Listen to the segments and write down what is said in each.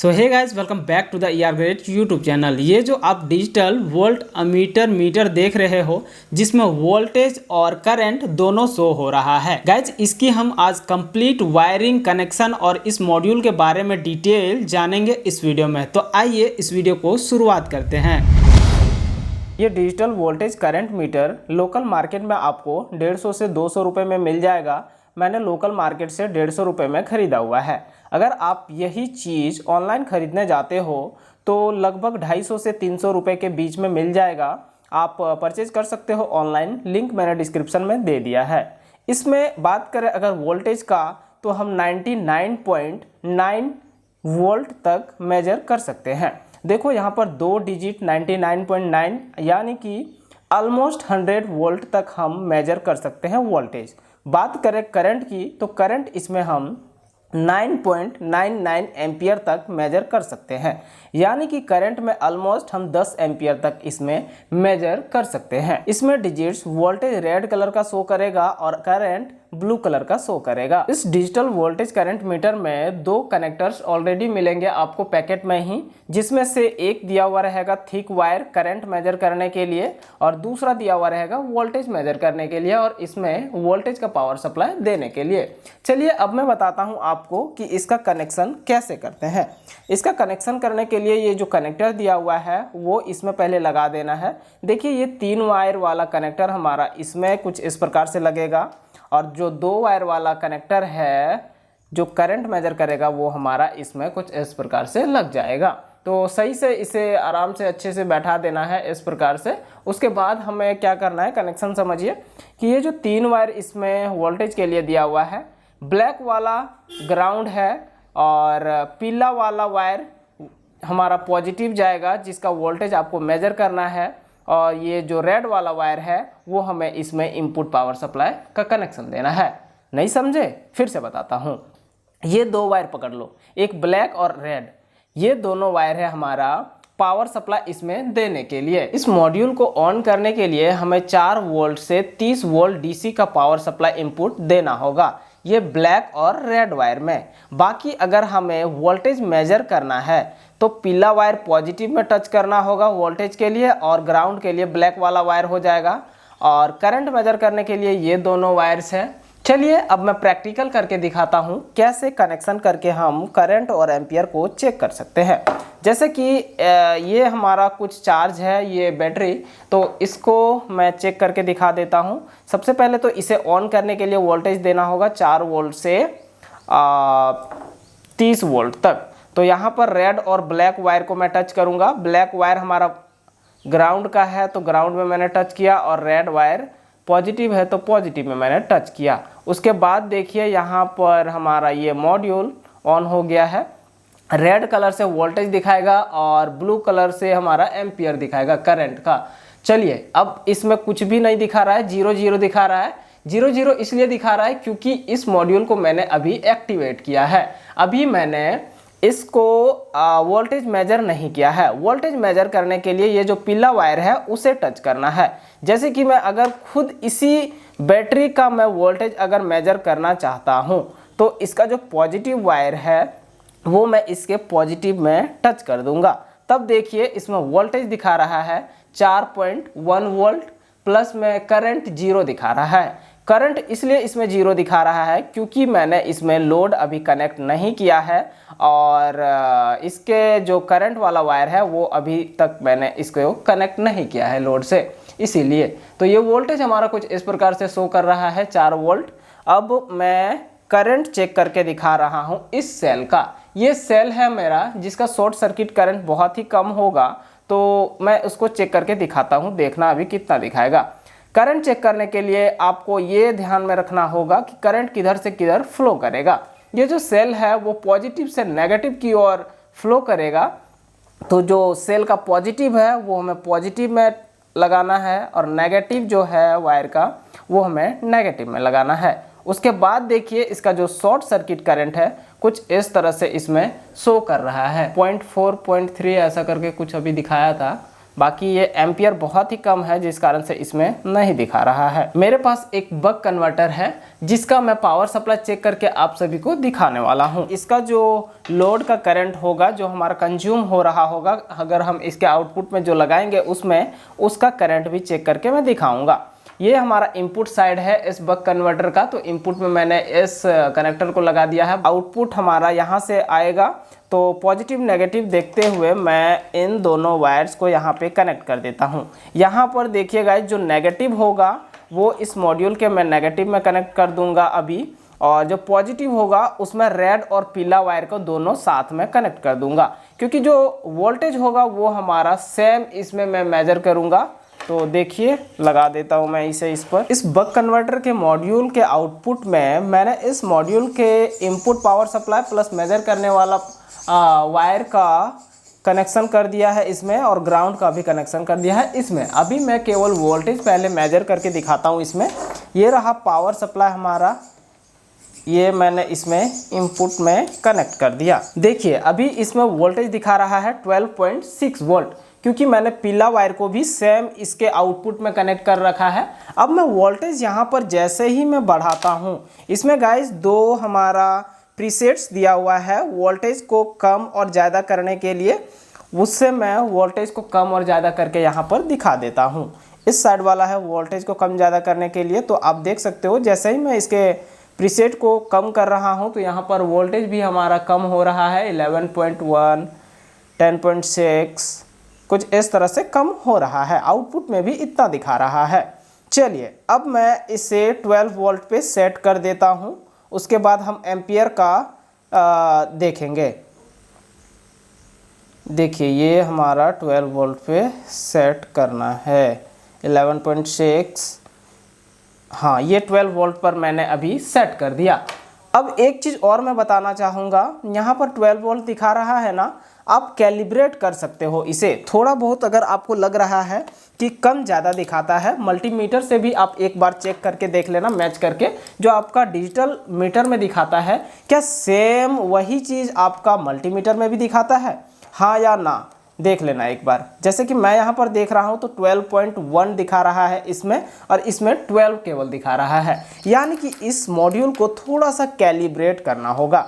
So hey guys, welcome back to the ER grade YouTube channel. ये जो आप digital volt ammeter metre देख रहे हो, जिसमें वोल्टेज और करंट दोनों शो हो रहा है गाइस, इसकी हम आज कंप्लीट वायरिंग, कनेक्शन और इस मॉड्यूल के बारे में डिटेल जानेंगे इस वीडियो में। तो आइए इस वीडियो को शुरुआत करते हैं। ये digital voltage current meter local market में आपको 150 से 200 रुपये में मिल जाएगा। मैंने लोकल मार्केट से 150 रुपये में ख़रीदा हुआ है। अगर आप यही चीज़ ऑनलाइन ख़रीदने जाते हो तो लगभग 250 से 300 रुपये के बीच में मिल जाएगा। आप परचेज कर सकते हो ऑनलाइन, लिंक मैंने डिस्क्रिप्शन में दे दिया है। इसमें बात करें अगर वोल्टेज का, तो हम 99.9 वोल्ट तक मेजर कर सकते हैं। देखो यहाँ पर 2 डिजिट 99.9 यानी कि ऑलमोस्ट 100 वोल्ट तक हम मेजर कर सकते हैं वोल्टेज। बात करें करंट की, तो करंट इसमें हम 9.99 एम्पियर तक मेजर कर सकते हैं, यानी कि करंट में ऑलमोस्ट हम 10 एम्पियर तक इसमें मेजर कर सकते हैं। इसमें डिजिट्स वोल्टेज रेड कलर का शो करेगा और करंट ब्लू कलर का शो करेगा। इस डिजिटल वोल्टेज करंट मीटर में 2 कनेक्टर्स ऑलरेडी मिलेंगे आपको पैकेट में ही, जिसमें से एक दिया हुआ रहेगा थिक वायर करंट मेजर करने के लिए और दूसरा दिया हुआ रहेगा वोल्टेज मेजर करने के लिए और इसमें वोल्टेज का पावर सप्लाई देने के लिए। चलिए अब मैं बताता हूं आपको कि इसका कनेक्शन कैसे करते हैं। इसका कनेक्शन करने के लिए ये जो कनेक्टर दिया हुआ है वो इसमें पहले लगा देना है। देखिए ये 3 वायर वाला कनेक्टर हमारा इसमें कुछ इस प्रकार से लगेगा और जो 2 वायर वाला कनेक्टर है जो करंट मेजर करेगा वो हमारा इसमें कुछ इस प्रकार से लग जाएगा। तो सही से इसे आराम से अच्छे से बैठा देना है इस प्रकार से। उसके बाद हमें क्या करना है, कनेक्शन समझिए कि ये जो 3 वायर इसमें वोल्टेज के लिए दिया हुआ है, ब्लैक वाला ग्राउंड है और पीला वाला वायर हमारा पॉजिटिव जाएगा जिसका वोल्टेज आपको मेजर करना है, और ये जो रेड वाला वायर है वो हमें इसमें इनपुट पावर सप्लाई का कनेक्शन देना है। नहीं समझे? फिर से बताता हूँ। ये 2 वायर पकड़ लो, एक ब्लैक और रेड, ये दोनों वायर है हमारा पावर सप्लाई इसमें देने के लिए। इस मॉड्यूल को ऑन करने के लिए हमें 4 वोल्ट से 30 वोल्ट डीसी का पावर सप्लाई इनपुट देना होगा, ये ब्लैक और रेड वायर में। बाकी अगर हमें वोल्टेज मेजर करना है तो पीला वायर पॉजिटिव में टच करना होगा वोल्टेज के लिए और ग्राउंड के लिए ब्लैक वाला वायर हो जाएगा, और करंट मेजर करने के लिए ये दोनों वायर्स हैं। चलिए अब मैं प्रैक्टिकल करके दिखाता हूँ कैसे कनेक्शन करके हम करंट और एम्पियर को चेक कर सकते हैं। जैसे कि ये हमारा कुछ चार्ज है, ये बैटरी, तो इसको मैं चेक करके दिखा देता हूँ। सबसे पहले तो इसे ऑन करने के लिए वोल्टेज देना होगा 4 वोल्ट से 30 वोल्ट तक। तो यहाँ पर रेड और ब्लैक वायर को मैं टच करूँगा। ब्लैक वायर हमारा ग्राउंड का है तो ग्राउंड में मैंने टच किया, और रेड वायर पॉजिटिव है तो पॉजिटिव में मैंने टच किया। उसके बाद देखिए यहाँ पर हमारा ये मॉड्यूल ऑन हो गया है। रेड कलर से वोल्टेज दिखाएगा और ब्लू कलर से हमारा एम्पियर दिखाएगा करंट का। चलिए अब इसमें कुछ भी नहीं दिखा रहा है, 0 दिखा रहा है। 0 इसलिए दिखा रहा है क्योंकि इस मॉड्यूल को मैंने अभी एक्टिवेट किया है। अभी मैंने इसको वोल्टेज मेजर नहीं किया है। वोल्टेज मेजर करने के लिए ये जो पीला वायर है उसे टच करना है। जैसे कि मैं अगर खुद इसी बैटरी का मैं वोल्टेज अगर मेजर करना चाहता हूँ तो इसका जो पॉजिटिव वायर है वो मैं इसके पॉजिटिव में टच कर दूंगा। तब देखिए इसमें वोल्टेज दिखा रहा है 4.1 वोल्ट, प्लस में करंट 0 दिखा रहा है। करंट इसलिए इसमें 0 दिखा रहा है क्योंकि मैंने इसमें लोड अभी कनेक्ट नहीं किया है, और इसके जो करंट वाला वायर है वो अभी तक मैंने इसको कनेक्ट नहीं किया है लोड से, इसीलिए। तो ये वोल्टेज हमारा कुछ इस प्रकार से शो कर रहा है 4 वोल्ट। अब मैं करंट चेक करके दिखा रहा हूँ इस सेल का। ये सेल है मेरा जिसका शॉर्ट सर्किट करंट बहुत ही कम होगा, तो मैं उसको चेक करके दिखाता हूँ, देखना अभी कितना दिखाएगा। करंट चेक करने के लिए आपको ये ध्यान में रखना होगा कि करंट किधर से किधर फ्लो करेगा। ये जो सेल है वो पॉजिटिव से नेगेटिव की ओर फ्लो करेगा, तो जो सेल का पॉजिटिव है वो हमें पॉजिटिव में लगाना है और नेगेटिव जो है वायर का वो हमें नेगेटिव में लगाना है। उसके बाद देखिए इसका जो शॉर्ट सर्किट करंट है कुछ इस तरह से इसमें शो कर रहा है, 0.4 0.3 ऐसा करके कुछ अभी दिखाया था। बाकी ये एम्पियर बहुत ही कम है जिस कारण से इसमें नहीं दिखा रहा है। मेरे पास एक बक कन्वर्टर है जिसका मैं पावर सप्लाई चेक करके आप सभी को दिखाने वाला हूँ। इसका जो लोड का करंट होगा, जो हमारा कंज्यूम हो रहा होगा, अगर हम इसके आउटपुट में जो लगाएंगे उसमें उसका करंट भी चेक करके मैं दिखाऊंगा। ये हमारा इनपुट साइड है इस बक कन्वर्टर का। तो इनपुट में मैंने इस कनेक्टर को लगा दिया है। आउटपुट हमारा यहाँ से आएगा, तो पॉजिटिव नेगेटिव देखते हुए मैं इन दोनों वायर्स को यहाँ पे कनेक्ट कर देता हूँ। यहाँ पर देखिए गाइस, जो नेगेटिव होगा वो इस मॉड्यूल के मैं नेगेटिव में कनेक्ट कर दूंगा अभी, और जो पॉजिटिव होगा उसमें रेड और पीला वायर को दोनों साथ में कनेक्ट कर दूंगा, क्योंकि जो वोल्टेज होगा वो हमारा सेम इसमें मैं मेजर करूंगा। तो देखिए, लगा देता हूं मैं इसे इस पर। इस बक कन्वर्टर के मॉड्यूल के आउटपुट में मैंने इस मॉड्यूल के input power supply plus measure करने वाला वायर का कनेक्शन कर दिया है इसमें, और ग्राउंड का भी कनेक्शन कर दिया है इसमें। अभी मैं केवल वोल्टेज पहले मेजर करके दिखाता हूं इसमें। ये रहा पावर सप्लाई हमारा, ये मैंने इसमें इनपुट में कनेक्ट कर दिया। देखिए अभी इसमें वोल्टेज दिखा रहा है 12.6 वोल्ट, क्योंकि मैंने पीला वायर को भी सेम इसके आउटपुट में कनेक्ट कर रखा है। अब मैं वोल्टेज यहाँ पर जैसे ही मैं बढ़ाता हूँ, इसमें गाइस दो हमारा प्रीसेट्स दिया हुआ है वोल्टेज को कम और ज़्यादा करने के लिए। उससे मैं वोल्टेज को कम और ज़्यादा करके यहाँ पर दिखा देता हूँ। इस साइड वाला है वोल्टेज को कम ज़्यादा करने के लिए। तो आप देख सकते हो जैसे ही मैं इसके प्रीसेट को कम कर रहा हूँ तो यहाँ पर वोल्टेज भी हमारा कम हो रहा है। 11.1, 10.6 कुछ इस तरह से कम हो रहा है। आउटपुट में भी इतना दिखा रहा है। चलिए अब मैं इसे 12 वोल्ट पे सेट कर देता हूँ, उसके बाद हम एम्पियर का देखेंगे। देखिए ये हमारा 12 वोल्ट पे सेट करना है। 11.6, हाँ ये 12 वोल्ट पर मैंने अभी सेट कर दिया। अब एक चीज़ और मैं बताना चाहूँगा, यहाँ पर 12 वोल्ट दिखा रहा है ना, आप कैलिब्रेट कर सकते हो इसे थोड़ा बहुत। अगर आपको लग रहा है कि कम ज़्यादा दिखाता है, मल्टीमीटर से भी आप एक बार चेक करके देख लेना, मैच करके जो आपका डिजिटल मीटर में दिखाता है क्या सेम वही चीज़ आपका मल्टीमीटर में भी दिखाता है, हाँ या ना, देख लेना एक बार। जैसे कि मैं यहाँ पर देख रहा हूँ तो 12.1 दिखा रहा है इसमें, और इसमें 12 केवल दिखा रहा है। यानी कि इस मॉड्यूल को थोड़ा सा कैलिब्रेट करना होगा।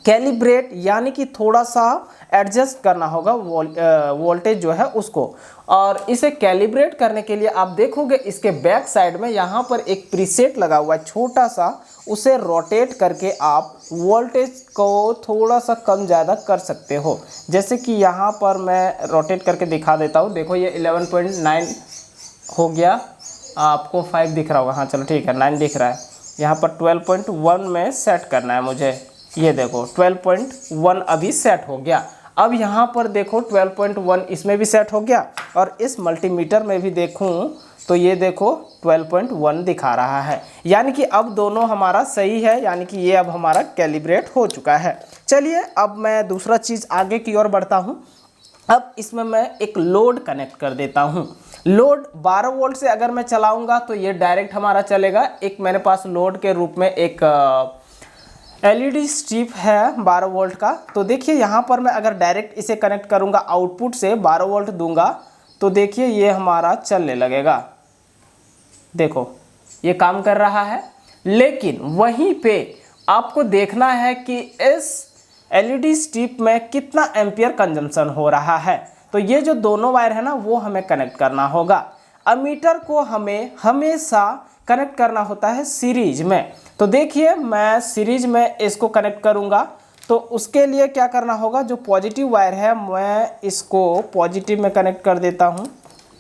कैलिब्रेट यानी कि थोड़ा सा एडजस्ट करना होगा वोल्टेज जो है उसको। और इसे कैलिब्रेट करने के लिए आप देखोगे इसके बैक साइड में यहाँ पर एक प्रीसेट लगा हुआ है छोटा सा, उसे रोटेट करके आप वोल्टेज को थोड़ा सा कम ज़्यादा कर सकते हो। जैसे कि यहाँ पर मैं रोटेट करके दिखा देता हूँ। देखो ये 11.9 हो गया, आपको 5 दिख रहा होगा, हाँ चलो ठीक है 9 दिख रहा है। यहाँ पर 12.1 में सेट करना है मुझे। ये देखो 12.1 अभी सेट हो गया। अब यहाँ पर देखो 12.1 इसमें भी सेट हो गया, और इस मल्टीमीटर में भी देखूँ तो ये देखो 12.1 दिखा रहा है। यानी कि अब दोनों हमारा सही है, यानी कि ये अब हमारा कैलिब्रेट हो चुका है। चलिए अब मैं दूसरा चीज़ आगे की ओर बढ़ता हूँ। अब इसमें मैं एक लोड कनेक्ट कर देता हूँ। लोड 12 वोल्ट से अगर मैं चलाऊँगा तो ये डायरेक्ट हमारा चलेगा। एक मेरे पास लोड के रूप में एक एलईडी स्ट्रिप है 12 वोल्ट का। तो देखिए यहाँ पर मैं अगर डायरेक्ट इसे कनेक्ट करूँगा, आउटपुट से 12 वोल्ट दूंगा, तो देखिए ये हमारा चलने लगेगा। देखो ये काम कर रहा है। लेकिन वहीं पे आपको देखना है कि इस एलईडी स्ट्रिप में कितना एम्पियर कंजम्पशन हो रहा है। तो ये जो दोनों वायर है ना, वो हमें कनेक्ट करना होगा। अमीटर को हमें हमेशा कनेक्ट करना होता है सीरीज में। तो देखिए मैं सीरीज में इसको कनेक्ट करूंगा, तो उसके लिए क्या करना होगा, जो पॉजिटिव वायर है मैं इसको पॉजिटिव में कनेक्ट कर देता हूं।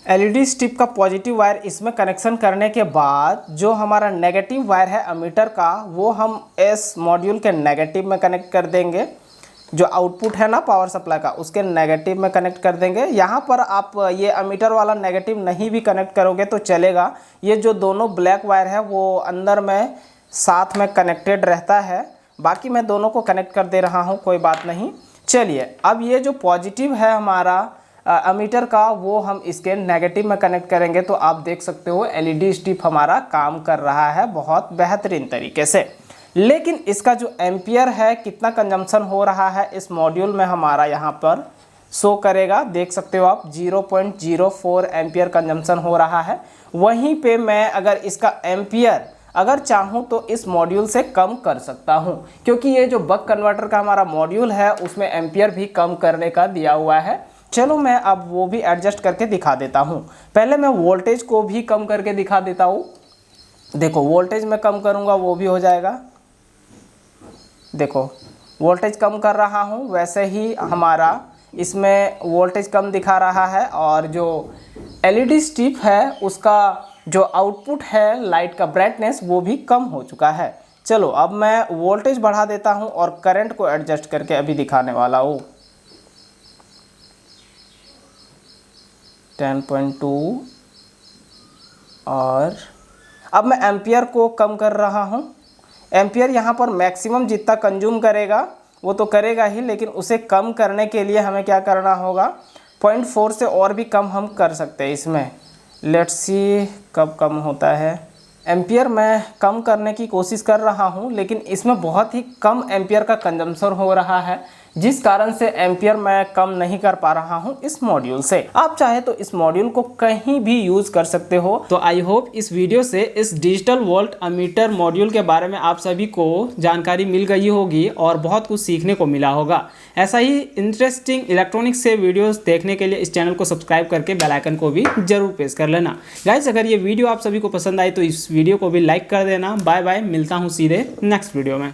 एलईडी स्ट्रिप का पॉजिटिव वायर इसमें कनेक्शन करने के बाद जो हमारा नेगेटिव वायर है अमीटर का, वो हम इस मॉड्यूल के नेगेटिव में कनेक्ट कर देंगे। जो आउटपुट है ना पावर सप्लाई का, उसके नेगेटिव में कनेक्ट कर देंगे। यहाँ पर आप ये अमीटर वाला नेगेटिव नहीं भी कनेक्ट करोगे तो चलेगा। ये जो दोनों ब्लैक वायर है वो अंदर में साथ में कनेक्टेड रहता है। बाकी मैं दोनों को कनेक्ट कर दे रहा हूँ, कोई बात नहीं। चलिए अब ये जो पॉजिटिव है हमारा अमीटर का, वो हम इसके नेगेटिव में कनेक्ट करेंगे। तो आप देख सकते हो एलईडी स्ट्रिप हमारा काम कर रहा है बहुत बेहतरीन तरीके से। लेकिन इसका जो एम्पियर है, कितना कंजम्पशन हो रहा है इस मॉड्यूल में हमारा यहाँ पर शो करेगा, देख सकते हो आप 0.04 एम्पियर कंजम्पशन हो रहा है। वहीं पे मैं अगर इसका एम्पियर अगर चाहूँ तो इस मॉड्यूल से कम कर सकता हूँ, क्योंकि ये जो बक कन्वर्टर का हमारा मॉड्यूल है उसमें एम्पियर भी कम करने का दिया हुआ है। चलो मैं अब वो भी एडजस्ट करके दिखा देता हूँ। पहले मैं वोल्टेज को भी कम करके दिखा देता हूँ। देखो वोल्टेज मैं कम करूँगा वो भी हो जाएगा। देखो वोल्टेज कम कर रहा हूँ, वैसे ही हमारा इसमें वोल्टेज कम दिखा रहा है और जो एलईडी स्ट्रिप है उसका जो आउटपुट है लाइट का ब्राइटनेस वो भी कम हो चुका है। चलो अब मैं वोल्टेज बढ़ा देता हूँ और करंट को एडजस्ट करके अभी दिखाने वाला हूँ। 10.2 और अब मैं एम्पियर को कम कर रहा हूँ। एम्पियर यहाँ पर मैक्सिमम जितना कंज्यूम करेगा वो तो करेगा ही, लेकिन उसे कम करने के लिए हमें क्या करना होगा, 0.4 से और भी कम हम कर सकते हैं इसमें। लेट्स सी कब कम होता है। एम्पियर मैं कम करने की कोशिश कर रहा हूँ, लेकिन इसमें बहुत ही कम एम्पियर का कंजम्पशन हो रहा है, जिस कारण से एम्पियर मैं कम नहीं कर पा रहा हूँ इस मॉड्यूल से। आप चाहे तो इस मॉड्यूल को कहीं भी यूज कर सकते हो। तो आई होप इस वीडियो से इस डिजिटल वोल्ट अमीटर मॉड्यूल के बारे में आप सभी को जानकारी मिल गई होगी और बहुत कुछ सीखने को मिला होगा। ऐसा ही इंटरेस्टिंग इलेक्ट्रॉनिक्स से वीडियोस देखने के लिए इस चैनल को सब्सक्राइब करके बेल आइकन को भी जरूर प्रेस कर लेना। गाइस अगर ये वीडियो आप सभी को पसंद आई तो इस वीडियो को भी लाइक कर देना। बाय बाय, मिलता हूँ सीधे नेक्स्ट वीडियो में।